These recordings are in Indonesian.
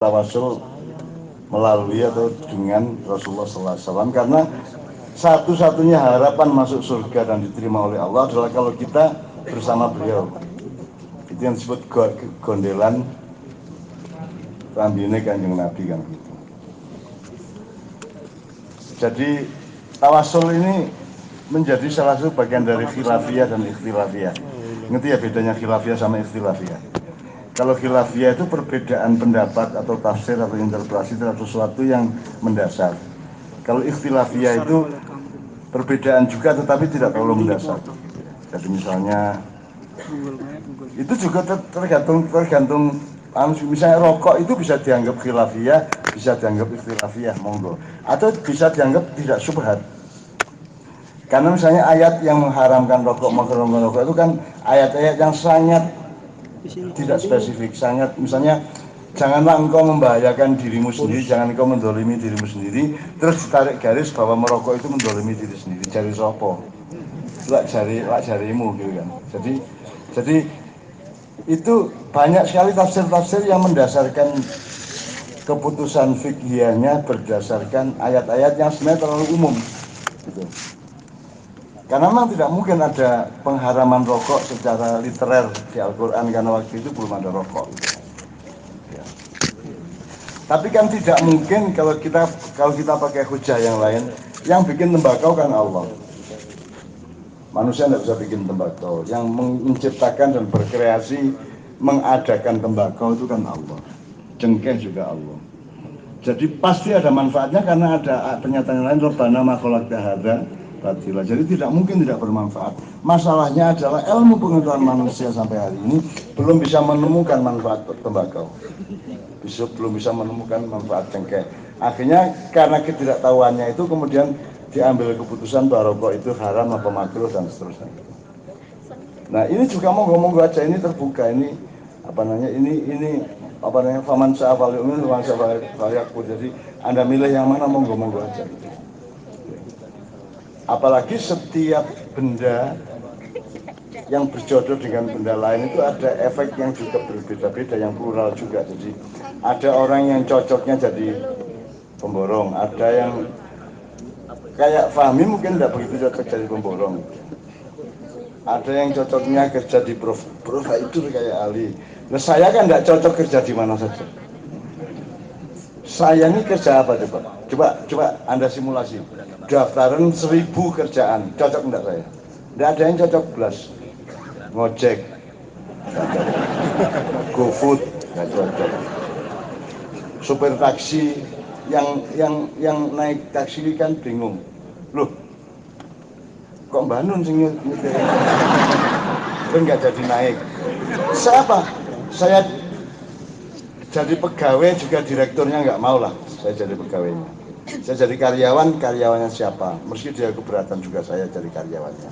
tawasul melalui atau dengan Rasulullah SAW, karena satu-satunya harapan masuk surga dan diterima oleh Allah adalah kalau kita bersama beliau. Itu yang disebut gondelan rambine Kanjeng Nabi kan gitu. Jadi tawasul ini menjadi salah satu bagian dari khilafiyah dan ikhtilafiyah. Ngerti ya bedanya khilafiyah sama ikhtilafiyah? Kalau khilafiyah itu perbedaan pendapat atau tafsir atau interpretasi terhadap sesuatu yang mendasar. Kalau ikhtilafiyah itu perbedaan juga tetapi tidak terlalu mendasar. Jadi misalnya itu juga tergantung misalnya rokok itu bisa dianggap khilafiyah, bisa dianggap ikhtilafiyah, monggo. Atau bisa dianggap tidak syubhat. Karena misalnya ayat yang mengharamkan rokok, mengharamkan rokok itu kan ayat-ayat yang sangat tidak spesifik, sangat misalnya janganlah engkau membahayakan dirimu sendiri, jangan engkau mendolimi dirimu sendiri, terus ditarik garis bahwa merokok itu mendolimi diri sendiri, jari sopo, lak jarimu gitu kan. Jadi itu banyak sekali tafsir-tafsir yang mendasarkan keputusan fikhiyahnya berdasarkan ayat-ayat yang sebenarnya terlalu umum gitu. Karena memang tidak mungkin ada pengharaman rokok secara literer di Al-Quran karena waktu itu belum ada rokok. Ya. Tapi kan tidak mungkin kalau kita pakai hujah yang lain, yang bikin tembakau kan Allah. Manusia tidak bisa bikin tembakau. Yang menciptakan dan berkreasi mengadakan tembakau itu kan Allah. Cengkeh juga Allah. Jadi pasti ada manfaatnya karena ada pernyataan lain, Rabbana ma khalaqta hadza batila. Jadi tidak mungkin tidak bermanfaat. Masalahnya adalah ilmu pengetahuan manusia sampai hari ini belum bisa menemukan manfaat tembakau. Belum bisa menemukan manfaat cengkeh. Akhirnya karena ketidaktahuannya itu kemudian diambil keputusan bahwa rokok itu haram apa makruh dan seterusnya. Nah ini juga monggo aja, ini terbuka, ini apa namanya, ini apa namanya, faman sya'afal yu'min faman sya'afal yakfur. Jadi Anda milih yang mana, monggo aja. Apalagi setiap benda yang berjodoh dengan benda lain itu ada efek yang juga berbeda-beda, yang plural juga. Jadi ada orang yang cocoknya jadi pemborong, ada yang kayak Fahmi mungkin tidak begitu cocok jadi pemborong. Ada yang cocoknya kerja di provider kayak Ali. Nah saya kan tidak cocok kerja di mana saja. Saya ini kerja apa coba? Coba Anda simulasi. Daftaran 1000 kerjaan, cocok enggak saya? Tidak ada yang cocok belas. Ngojek, GoFood, nggak cocok. Supir taksi, yang naik taksi kan bingung. Loh, kok Mbak Nun sing nyetir? Kan nggak jadi naik. Siapa? Saya jadi pegawai juga direkturnya nggak mau lah. Saya jadi pegawainya. Saya jadi karyawannya siapa? Meski dia keberatan juga saya jadi karyawannya.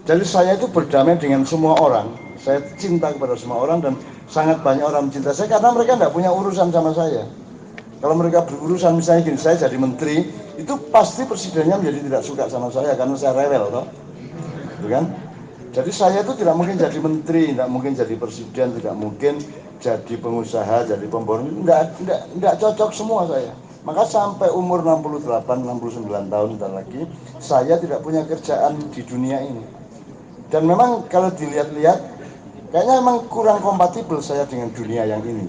Jadi saya itu berdamai dengan semua orang. Saya cinta kepada semua orang dan sangat banyak orang mencintai saya karena mereka tidak punya urusan sama saya. Kalau mereka berurusan misalnya gini, saya jadi menteri, itu pasti presidennya menjadi tidak suka sama saya karena saya rewel, toh, gitu kan? Jadi saya itu tidak mungkin jadi menteri, tidak mungkin jadi presiden, tidak mungkin jadi pengusaha, jadi pemborong, tidak cocok semua saya. Maka sampai umur 68, 69 tahun lagi, saya tidak punya kerjaan di dunia ini. Dan memang kalau dilihat-lihat, kayaknya memang kurang kompatibel saya dengan dunia yang ini.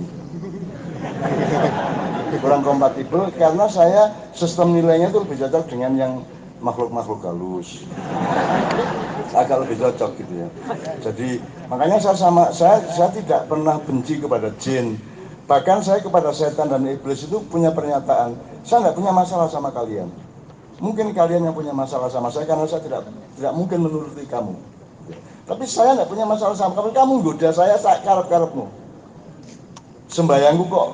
Kurang kompatibel karena saya sistem nilainya itu lebih cocok dengan yang makhluk-makhluk halus. Agak lebih cocok gitu ya. Jadi makanya saya tidak pernah benci kepada jin. Bahkan saya kepada setan dan iblis itu punya pernyataan, saya tidak punya masalah sama kalian. Mungkin kalian yang punya masalah sama saya karena saya tidak mungkin menuruti kamu. Tapi saya tidak punya masalah sama kamu goda saya karep-karepmu. Sembayangku kok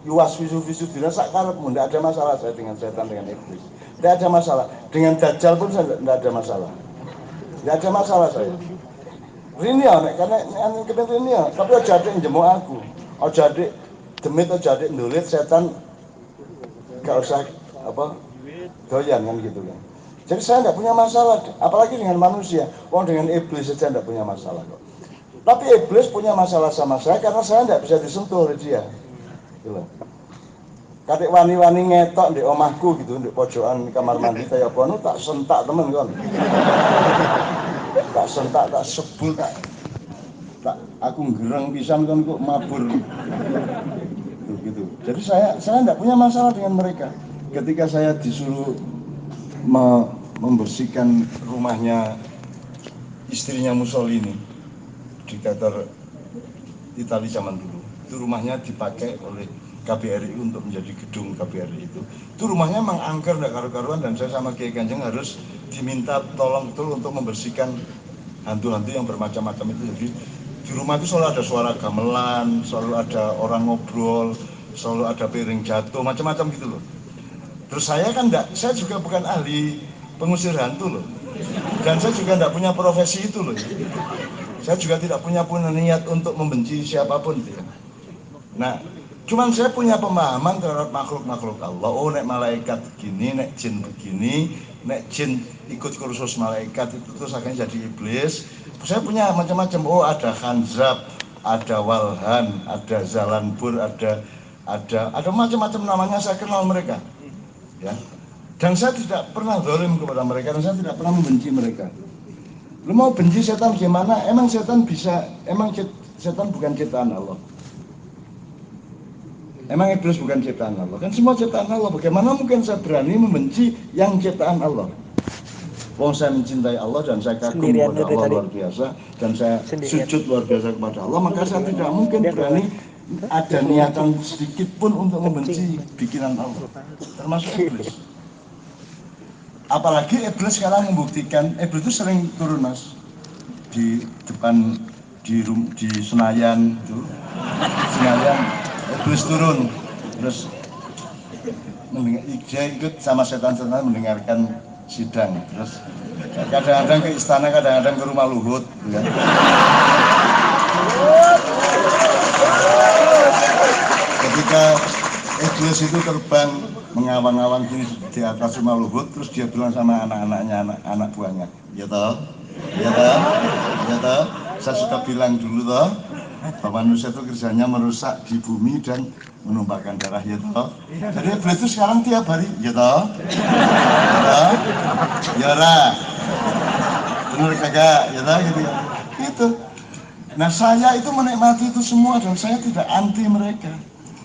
luas visu-visu dina sak karepmu, tidak ada masalah saya dengan setan, dengan iblis. Tidak ada masalah. Dengan dajjal pun saya tidak ada masalah. Tidak ada masalah saya. Rini ya, karena kepentingan ini ya, tapi aja ada yang jemuk aku. Aja ada demit, aja ada ndulit, setan gak usah apa doyan kan gitu kan. Jadi saya tidak punya masalah, apalagi dengan manusia. Dengan iblis saja tidak punya masalah kok. Tapi iblis punya masalah sama saya karena saya tidak bisa disentuh oleh dia. Gitu. Katik wani-wani ngetok di omahku gitu, di pojokan kamar mandi kaya kono tak sentak temen kon. Tak sentak, tak sebul, tak aku gereng pisan kon kok mabur. Gitu. Jadi saya enggak punya masalah dengan mereka. Ketika saya disuruh membersihkan rumahnya istrinya Mussolini, diktator Italia zaman dulu. Itu rumahnya dipakai oleh KBRI untuk menjadi gedung KBRI itu. Itu rumahnya memang angker, enggak karu-karuan, dan saya sama Kiai Kanjeng harus diminta tolong betul untuk membersihkan hantu-hantu yang bermacam-macam itu. Jadi di rumah itu selalu ada suara gamelan, selalu ada orang ngobrol, selalu ada piring jatuh, macam-macam gitu loh. Terus saya kan enggak, saya juga bukan ahli pengusir hantu loh. Dan saya juga enggak punya profesi itu loh. Saya juga tidak punya niat untuk membenci siapapun. Ya. Nah, cuman saya punya pemahaman terhadap makhluk-makhluk Allah. Oh, nek malaikat begini, nek jin begini, nek jin ikut kursus malaikat itu terus akhirnya jadi iblis. Saya punya macam-macam. Oh, ada Khanzab, ada Walhan, ada Zalanbur, ada macam-macam namanya, saya kenal mereka. Ya. Dan saya tidak pernah zalim kepada mereka, dan saya tidak pernah membenci mereka. Lu mau benci setan gimana? Emang setan bukan ciptaan Allah. Emang iblis bukan ciptaan Allah. Kan semua ciptaan Allah. Bagaimana mungkin saya berani membenci yang ciptaan Allah? Wong saya mencintai Allah dan saya kagum kepada Allah luar biasa, dan saya sujud luar biasa kepada Allah, maka saya tidak mungkin berani ada niatan sedikit pun untuk membenci bikinan Allah, termasuk iblis. Apalagi iblis sekarang membuktikan, iblis itu sering turun mas di depan di Senayan itu, iblis turun, terus dia ikut sama setan-setan mendengarkan sidang, terus kadang-kadang ke istana, kadang-kadang ke rumah Luhut, ya. Ketika iblis itu terbang mengawang-awang di atas rumah Luhut, terus dia bilang sama anak-anaknya, anak buahnya, ya toh, saya sudah bilang dulu toh, bahwa manusia itu kerjanya merusak di bumi dan menumpahkan darah, ya toh. Jadi iblis itu sekarang tiap hari, ya toh, ya lah, benar kagak, ya toh, gitu. Itu. Nah saya itu menikmati itu semua dan saya tidak anti mereka.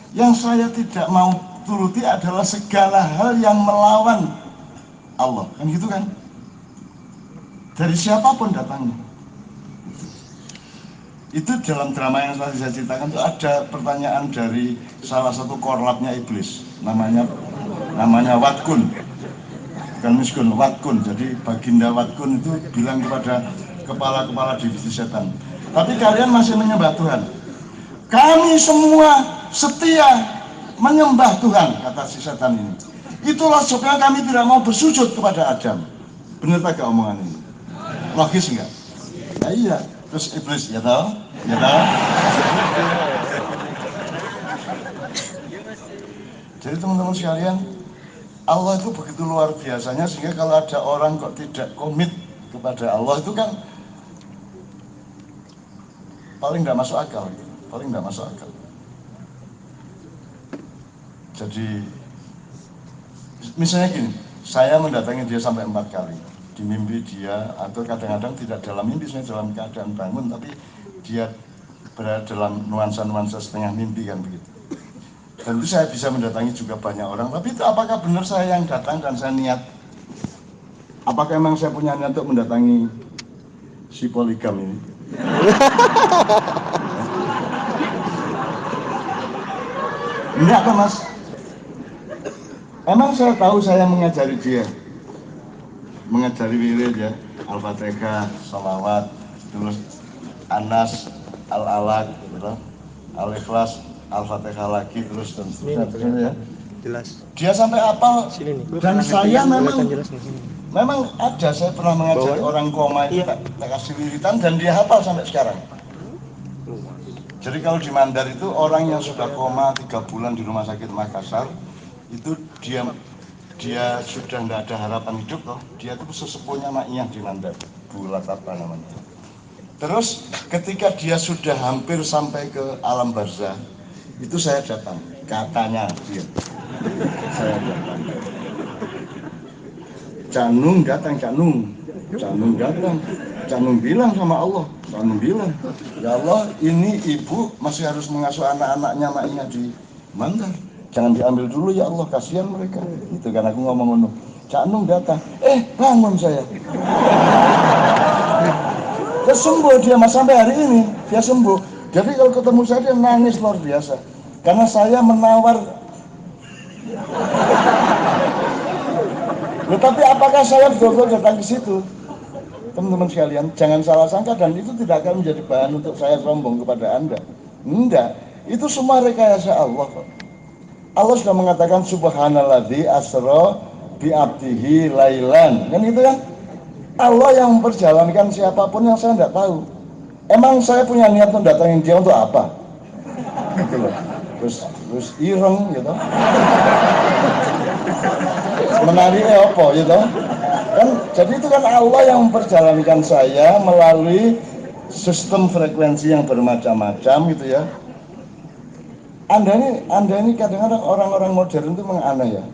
Yang saya tidak mau turuti adalah segala hal yang melawan Allah, kan gitu kan? Dari siapapun datangnya. Itu dalam drama yang tadi saya ceritakan itu ada pertanyaan dari salah satu korlapnya iblis, namanya Watkun, bukan Miskun, Watkun. Jadi Baginda Watkun itu bilang kepada kepala-kepala divisi setan, tapi kalian masih menyembah Tuhan. Kami semua setia menyembah Tuhan, kata si setan ini. Itulah sebabnya kami tidak mau bersujud kepada Adam. Benar tak omongan ini? Logis enggak? Ya iya. Terus iblis, ya tahu? Jadi teman-teman sekalian, Allah itu begitu luar biasanya sehingga kalau ada orang kok tidak komit kepada Allah itu kan paling nggak masuk akal. Jadi misalnya gini, saya mendatangi dia sampai 4 kali di mimpi dia, atau kadang-kadang tidak dalam mimpi, saya dalam keadaan bangun, tapi dia berada dalam nuansa-nuansa setengah mimpi kan begitu. Dan itu saya bisa mendatangi juga banyak orang, tapi itu apakah benar saya yang datang dan saya niat? Apakah memang saya punya niat untuk mendatangi si poligam ini? Enggak kan mas? Emang saya tahu saya mengajari dia, mengajari wirid ya, Al-Fatihah, Salawat, terus Anas, Al-Alaq, gitu, Al-Ikhlas, Al-Fatihah lagi, terus dan seterusnya ya. Jelas. Dia sampai hafal. Dan saya memang ada, saya pernah mengajari orang koma itu tak kasih wiritan dan dia hafal sampai sekarang. Jadi kalau di Mandar itu orang yang sudah koma 3 bulan di rumah sakit Makassar, itu dia sudah tidak ada harapan hidup loh. Dia itu sesepuhnya Ma'iyah di Mandar, Bu Latapa namanya. Terus ketika dia sudah hampir sampai ke alam barzah, itu saya datang, katanya dia. Saya datang. Canung datang, Canung datang. Canung bilang sama Allah, Canung bilang, ya Allah, ini ibu masih harus mengasuh anak-anaknya maknya di Mandar. Jangan diambil dulu ya Allah, kasihan mereka. Itu kan aku ngomong ngono. Canung datang, bangun saya. Terus sembuh dia, mas, sampai hari ini dia sembuh. Jadi kalau ketemu saya dia nangis luar biasa. Karena saya menawar. Tetapi apakah saya betul-betul datang ke situ? Teman-teman sekalian, jangan salah sangka, dan itu tidak akan menjadi bahan untuk saya sombong kepada Anda. Enggak, itu semua rekayasa Allah kok. Allah sudah mengatakan subhanalladzi asra bi abdihi lailan. Kan itu kan? Allah yang memperjalankan siapapun yang saya tidak tahu. Emang saya punya niat untuk datangin dia untuk apa? Gitu loh. Terus ireng gitu. Menari apa gitu. Kan jadi itu kan Allah yang memperjalankan saya melalui sistem frekuensi yang bermacam-macam gitu ya. Anda ini kadang-kadang orang-orang modern itu menganeh ya.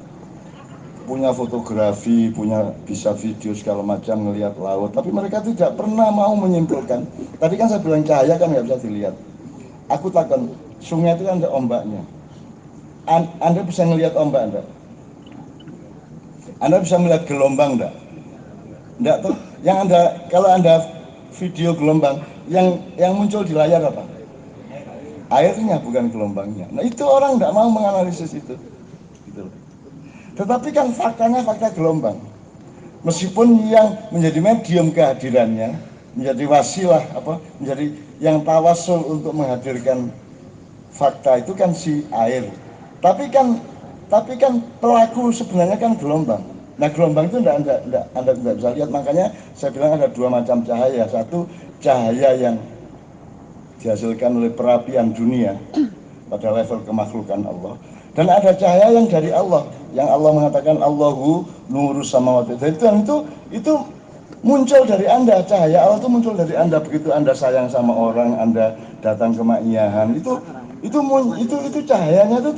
Punya fotografi, punya bisa video segala macam, ngelihat laut, tapi mereka tidak pernah mau menyimpulkan. Tadi kan saya bilang cahaya kan nggak bisa dilihat. Aku takkan, sungai itu kan ada ombaknya. Anda bisa ngelihat ombak enggak? Anda bisa melihat gelombang enggak? Enggak tuh. Yang Anda, kalau Anda video gelombang, yang muncul di layar apa? Airnya, bukan gelombangnya. Nah itu orang enggak mau menganalisis itu. Gitu. Tetapi kan faktanya fakta gelombang. Meskipun yang menjadi medium kehadirannya, menjadi wasilah, menjadi yang tawasul untuk menghadirkan fakta itu kan si air. Tapi kan pelaku sebenarnya kan gelombang. Nah gelombang itu Anda tidak bisa lihat. Makanya saya bilang ada dua macam cahaya. Satu, cahaya yang dihasilkan oleh perapian dunia pada level kemakhlukan Allah. Dan ada cahaya yang dari Allah, yang Allah mengatakan Allahu nurus samawati. Itu muncul dari Anda, cahaya Allah itu muncul dari Anda. Begitu Anda sayang sama orang, Anda datang ke ma'iyahan, itu cahayanya itu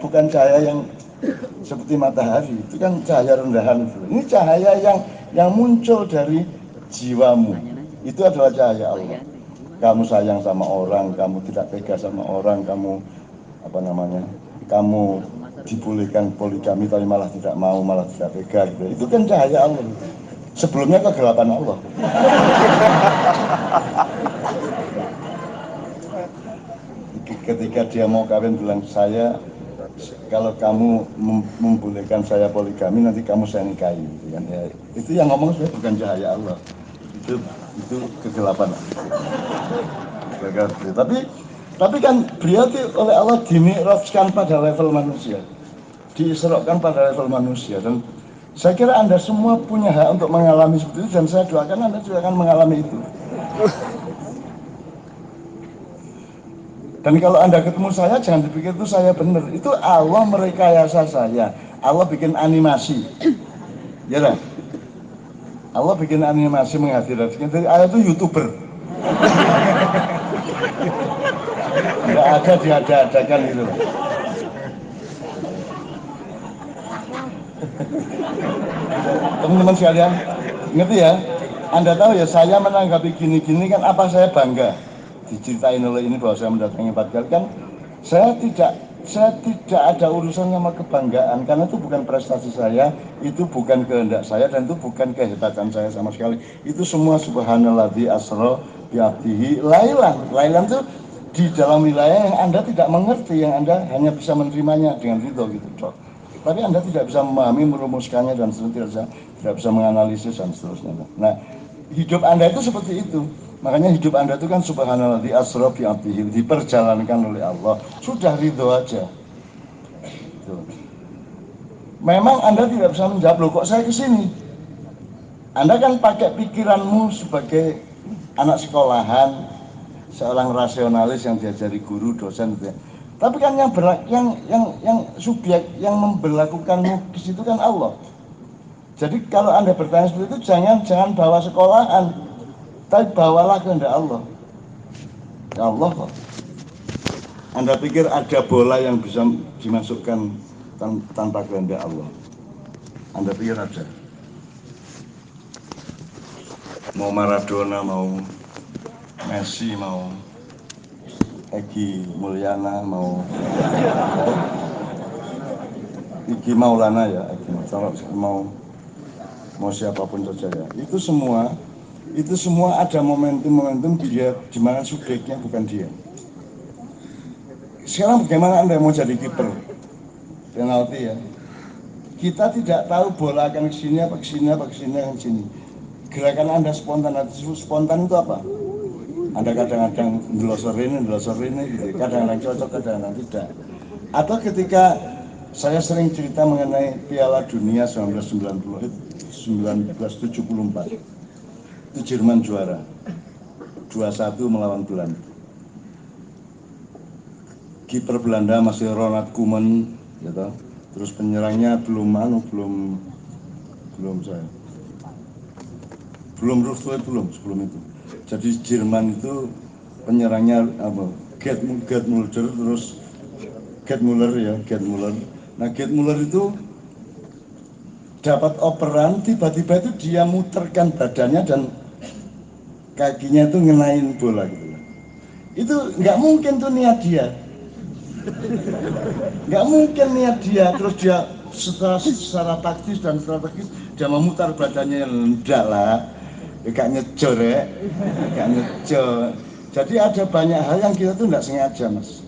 bukan cahaya yang seperti matahari, itu kan cahaya rendahan itu. Ini cahaya yang muncul dari jiwamu. Itu adalah cahaya Allah. Kamu sayang sama orang, kamu tidak tega sama orang, kamu kamu dibolehkan poligami tapi malah tidak mau, malah tidak tega gitu. Itu kan cahaya Allah. Sebelumnya kegelapan Allah. Ketika dia mau kawin bilang, saya kalau kamu membolehkan saya poligami nanti kamu saya nikahi gitu kan. Ya, itu yang ngomong saya bukan cahaya Allah. Itu kegelapan. Tapi kan beliau oleh Allah dimi'rajkan pada level manusia, diisrokan pada level manusia, dan saya kira Anda semua punya hak untuk mengalami seperti itu, dan saya doakan Anda juga akan mengalami itu. Dan kalau Anda ketemu saya, jangan dipikir itu saya benar, itu Allah merekayasa saya. Allah bikin animasi, ya lah. Allah bikin animasi menghadirkan. Jadi Allah itu YouTuber. Nggak ada diada-adakan gitu. Teman-teman sekalian, ngerti ya? Anda tahu ya, saya menanggapi gini-gini kan apa saya bangga. Diceritain oleh ini bahwa saya mendatangi 4 kali kan, saya tidak ada urusan sama kebanggaan, karena itu bukan prestasi saya, itu bukan kehendak saya, dan itu bukan kehebatan saya sama sekali. Itu semua subhanalladzi asra bi abdihi lailan. Lailan itu di dalam wilayah yang Anda tidak mengerti, yang Anda hanya bisa menerimanya dengan ridho gitu. Tapi Anda tidak bisa memahami, merumuskannya, dan seterusnya, tidak bisa menganalisis dan seterusnya. Nah, hidup Anda itu seperti itu. Makanya hidup Anda itu kan subhanalladzi asra bi abdihi, diperjalankan oleh Allah. Sudah ridho aja. Memang Anda tidak bisa menjawab, loh kok saya kesini? Anda kan pakai pikiranmu sebagai anak sekolahan, seorang rasionalis yang diajari guru, dosen gitu ya. Tapi kan yang subjek yang memberlakukanmu di situ kan Allah. Jadi kalau Anda bertanya seperti itu, jangan bawa sekolahan, tapi bawalah kehendak Allah. Ya Allah kok. Anda pikir ada bola yang bisa dimasukkan tanpa kehendak Allah. Anda pikir ada? Mau Maradona, mau Messi, mau Egy Mulyana, mau Iki Maulana ya, mau siapapun saja ya. Itu semua ada momentum dia di mana subjeknya bukan dia. Sekarang bagaimana Anda mau jadi kiper penalti ya? Kita tidak tahu bola akan ke sini apa ke sini apa ke sini ke sini. Gerakan Anda spontan itu apa? Anda kadang-kadang ndelosor ini gitu. Kadang-kadang cocok, kadang-kadang tidak. Atau ketika saya sering cerita mengenai Piala Dunia 1974. Itu Jerman juara 2-1 melawan Belanda. Kiper Belanda masih Ronald Koeman, gitu. Terus penyerangnya belum sebelum itu. Jadi Jerman itu penyerangnya Gerd Müller, terus Gerd Müller. Nah, Gerd Müller itu dapat operan, tiba-tiba itu dia muterkan badannya dan kakinya itu ngenain bola gitu. Itu nggak mungkin tuh niat dia. Nggak mungkin niat dia, terus dia secara taktis dan strategis dia memutar badannya, enggak lah, gak ngejar ya, gak ngejar. Jadi ada banyak hal yang kita tuh nggak sengaja, Mas.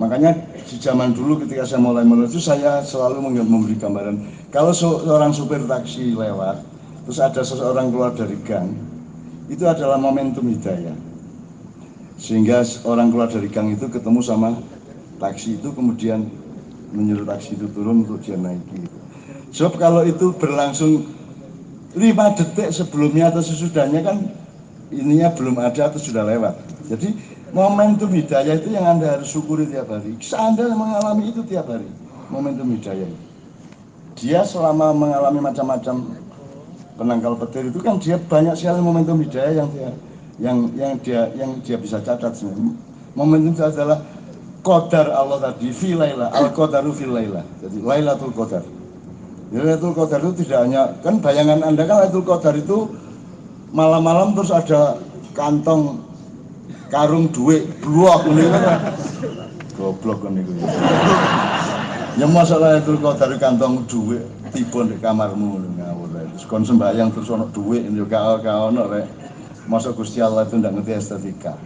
Makanya di zaman dulu ketika saya mulai itu saya selalu memberi gambaran, kalau seorang supir taksi lewat, terus ada seseorang keluar dari gang, itu adalah momentum hidayah. Sehingga orang keluar dari gang itu ketemu sama taksi itu, kemudian menyuruh taksi itu turun untuk dia naiki. Sebab kalau itu berlangsung 5 detik sebelumnya atau sesudahnya kan ininya belum ada atau sudah lewat. Jadi momentum hidayah itu yang Anda harus syukuri tiap hari. Anda mengalami itu tiap hari, momentum hidayah. Dia selama mengalami macam-macam penangkal petir itu kan dia banyak sekali momentum hidayah yang dia bisa catat sebenarnya. Momentum itu adalah qadar Allah tadi, fi laila, al-qadaru fi laila. Jadi Lailatul Qadar. Lailatul Qadar itu tidak hanya, kan bayangan Anda kan Lailatul Qadar itu malam-malam terus ada kantong karung duit blok ini kan. Goblok kan itu. Ya masalah Lailatul Qadar kantong duit tiba di kamarmu ngawur. Terus kon sembahyang terus ono duit juga ono rek. Masa Gusti Allah itu tidak ngerti estetika.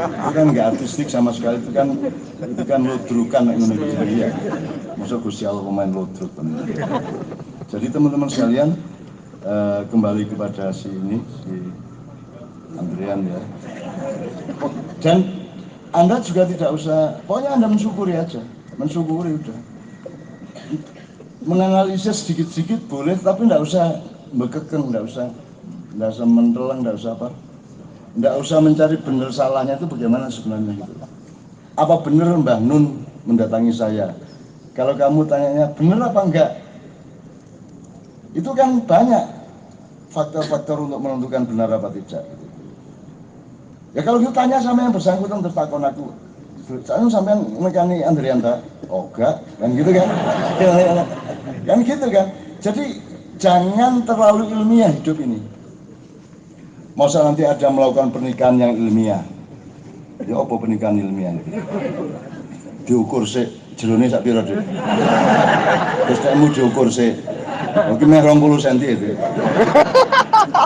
Itu kan nggak artistik sama sekali, itu kan ludrukan Indonesia ya. Masa Gusti Allah pemain ludruk. Jadi teman-teman sekalian, kembali kepada si Andrian ya. Dan Anda juga tidak usah, pokoknya Anda mensyukuri aja, mensyukuri udah. Menganalisis sedikit-sedikit boleh, tapi tidak usah bekeken, tidak usah mentelan, tidak usah mencari benar salahnya itu bagaimana sebenarnya gitu. Apa benar Mbah Nun mendatangi saya? Kalau kamu tanyanya benar apa enggak, itu kan banyak faktor-faktor untuk menentukan benar apa tidak gitu. Ya kalau kita tanya sama yang bersangkutan terus takon aku, saya sampai mekani Andrianta, oh enggak, kan gitu kan. Kan gitu kan. Jadi jangan terlalu ilmiah hidup ini. Masa nanti ada melakukan pernikahan yang ilmiah, ya apa pernikahan ilmiah? Diukur sih, jerone sak pira Dik? Terus kamu diukur sih, mungkin 20 cm itu.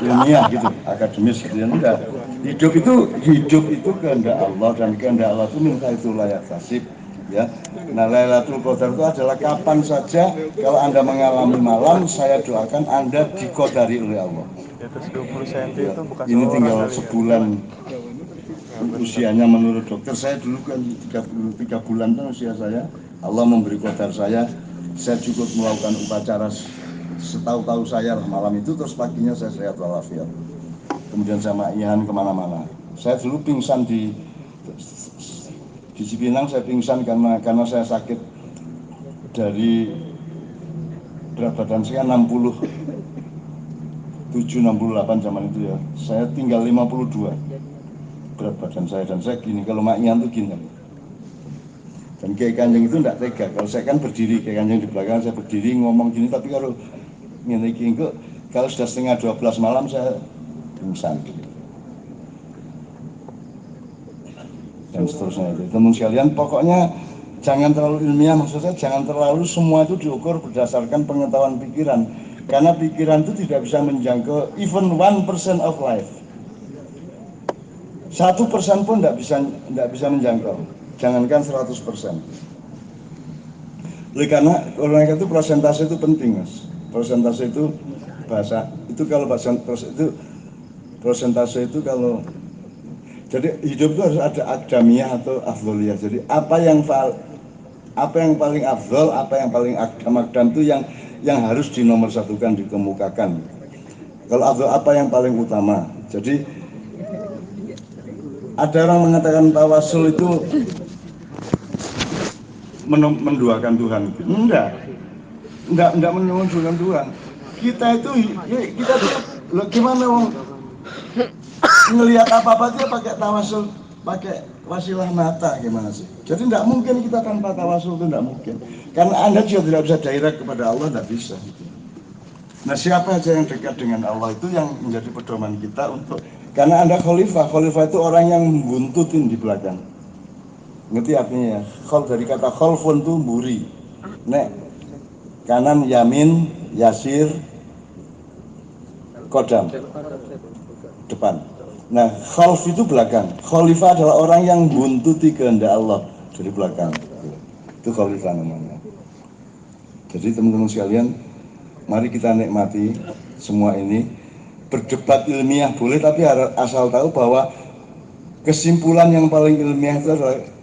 Ilmiah gitu, akademis gitu ya, enggak. Hidup itu kehendak Allah, dan kehendak Allah itu minta itu layak tasib. Ya, nah Lailatul Qadar itu adalah kapan saja kalau Anda mengalami malam, saya doakan Anda diqadari oleh Allah. Di atas 20 cm itu bukan ini tinggal kali sebulan usianya menurut dokter. Saya dulu kan 33 bulan kan usia saya. Allah memberi qadar saya cukup melakukan upacara setahu-tahu saya lah malam itu, terus paginya saya sehat walafiat. Kemudian saya ma'ian kemana-mana. Saya dulu pingsan di Cipinang, saya pingsan karena saya sakit dari berat badan saya 67-68 zaman itu ya. Saya tinggal 52 berat badan saya, dan saya gini, kalau ma'ian tuh gini. Dan Dan Kiai Kanjeng itu tidak tega. Kalau saya kan berdiri, Kiai Kanjeng di belakang, saya berdiri ngomong gini, tapi kalau ngene iki engko kalau sudah setengah 12 malam saya pingsan. Dan seterusnya itu. Teman sekalian, pokoknya jangan terlalu ilmiah, maksud saya jangan terlalu semua itu diukur berdasarkan pengetahuan pikiran. Karena pikiran itu tidak bisa menjangkau even 1% of life. 1% pun tidak bisa menjangkau. Jangankan 100%. Oleh karena itu persentase itu penting, Mas. Persentase itu bahasa itu kalau persentase itu kalau jadi hidup itu harus ada akdamiyah atau afdoliyah. Jadi apa yang paling afdol, apa yang paling akdam itu yang harus dinomorsatukan, dikemukakan. Kalau afdol apa yang paling utama. Jadi ada orang mengatakan tawasul itu menduakan Tuhan. Enggak menunjukkan Tuhan. Kita tuh gimana wong ngelihat apa-apa dia pakai tawasul, pakai wasilah mata gimana sih? Jadi tidak mungkin kita tanpa tawasul, itu tidak mungkin. Karena Anda juga tidak bisa direct kepada Allah, tidak bisa. Nah, siapa aja yang dekat dengan Allah itu yang menjadi pedoman kita untuk, karena Anda khalifah itu orang yang membuntutin di belakang. Ngerti artinya ya? Dari kata khalfun itu mburi. Nek kanan yamin, yasir, kodam, depan. Nah, khalf itu belakang. Khalifah adalah orang yang buntuti kehendak Allah dari belakang. Itu khalifah namanya. Jadi teman-teman sekalian, mari kita nikmati semua ini. Berdebat ilmiah boleh, tapi asal tahu bahwa kesimpulan yang paling ilmiah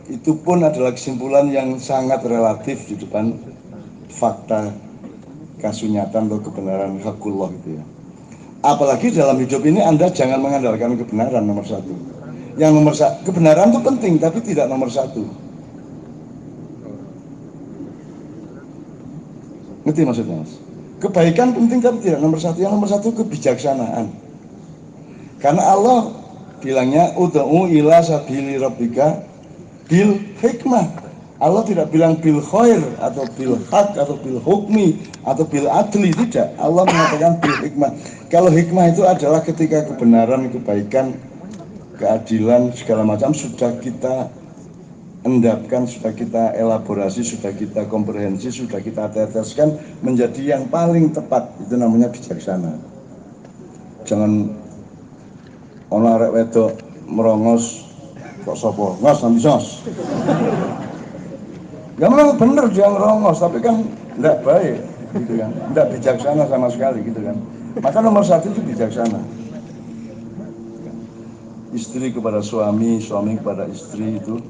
itu pun adalah kesimpulan yang sangat relatif di depan fakta kasunyatan atau kebenaran hakullah itu ya. Apalagi dalam hidup ini Anda jangan mengandalkan kebenaran nomor satu. Yang nomor satu, kebenaran itu penting tapi tidak nomor satu. Ngerti maksudnya, Mas? Kebaikan penting tapi tidak nomor satu. Yang nomor satu kebijaksanaan. Karena Allah bilangnya ud'u ila sabili rabbika bil hikmah. Allah tidak bilang bil khair atau bil haq atau bil hukmi atau bil adli, tidak. Allah mengatakan bil hikmah. Kalau hikmah itu adalah ketika kebenaran, kebaikan, keadilan segala macam sudah kita endapkan, sudah kita elaborasi, sudah kita komprehensi, sudah kita teteskan menjadi yang paling tepat. Itu namanya bijaksana. Jangan ono arek wedok merongos kok sapa ngas nanti sos. Ya memang benar dia ngerongos, tapi kan tidak baik, gitu kan, tidak bijaksana sama sekali, gitu kan. Maka nomor satu itu bijaksana. Istri kepada suami, suami kepada istri itu.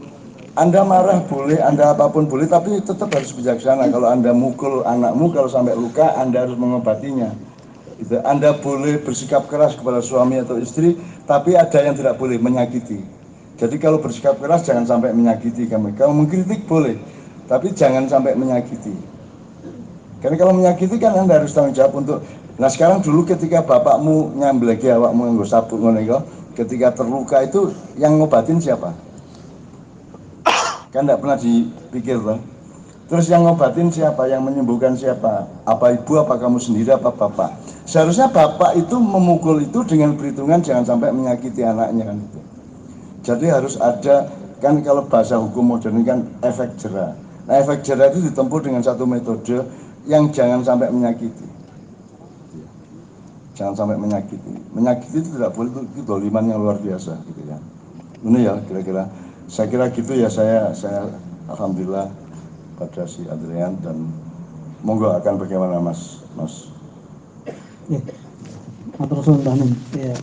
Anda marah boleh, Anda apapun boleh, tapi tetap harus bijaksana. Kalau Anda mukul anakmu, kalau sampai luka, Anda harus mengobatinya. Gitu. Anda boleh bersikap keras kepada suami atau istri, tapi ada yang tidak boleh, menyakiti. Jadi kalau bersikap keras jangan sampai menyakiti kamu. Kalau mengkritik boleh, tapi jangan sampai menyakiti. Karena kalau menyakiti kan Anda harus tanggung jawab untuk. Nah sekarang dulu ketika bapakmu nyambleki awakmu yang sabuk ngono iku, ketika terluka itu yang ngobatin siapa? Kan tidak pernah dipikir loh. Terus yang ngobatin siapa? Yang menyembuhkan siapa? Apa ibu, apa kamu sendiri, apa bapak? Seharusnya bapak itu memukul itu dengan perhitungan jangan sampai menyakiti anaknya kan itu. Jadi harus ada, kan kalau bahasa hukum modern kan efek jera. Nah efek jera itu ditempuh dengan satu metode yang jangan sampai menyakiti. Jangan sampai menyakiti. Menyakiti itu tidak boleh, itu doliman yang luar biasa gitu ya. Ini ya kira-kira. Saya kira gitu ya, saya alhamdulillah pada si Adrian, dan monggo akan bagaimana Mas. Ya, matur suwun. Ya.